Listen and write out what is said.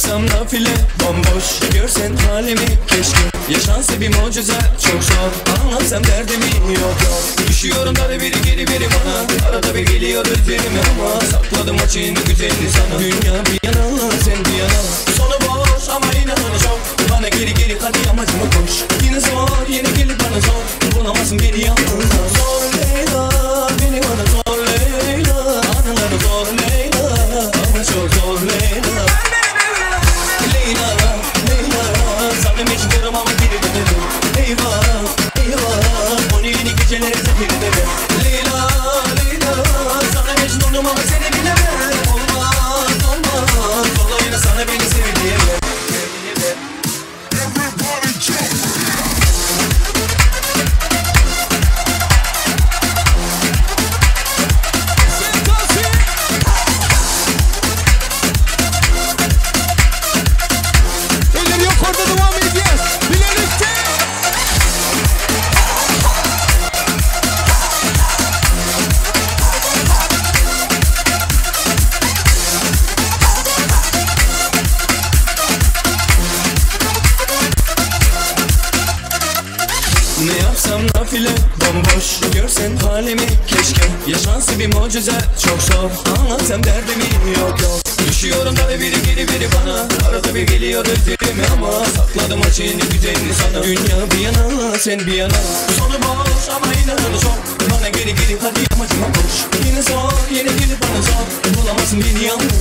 yapsam nafile bomboş, görsen halimi keşke. Yaşansa bir mucize çok zor, anlatsam derdimi yok yok. Düşüyorum da biri geri biri bana, arada bir geliyor üzerime ama sakladım açığını güzelini sana. Dünya bir yana sen bir yana, sonu boş ama inanın çok. Bana geri geri hadi amacıma koş. Yine zor yine gelir bana zor, bulamazsın beni yalnızca. Zor Leyla beni bana zor Leyla, anıları zor Leyla ama çok zor Leyla. Leyla Leyla sana mecburum ama geri dönerim. Eyvah eyvah onu yeni geceleri zehir ederim. Leyla Leyla sana mecburum ama seni bilemem. Olmaz olmaz dolayına sana beni sev diyemem. Ne yapsam nafile bomboş, görsen halimi keşke. Yaşansa bir mucize çok zor, anlatsam derdimi yok yok. Düşüyorum da biri geri biri bana, arada bir geliyor üzerime ama sakladım açığını güzelini sana. Dünya bir yana sen bir yana, sonu boş ama inanın çok. Bana geri geri hadi amacıma koş. Yine zor yine gelir bana zor, bulamazsın beni yalnız.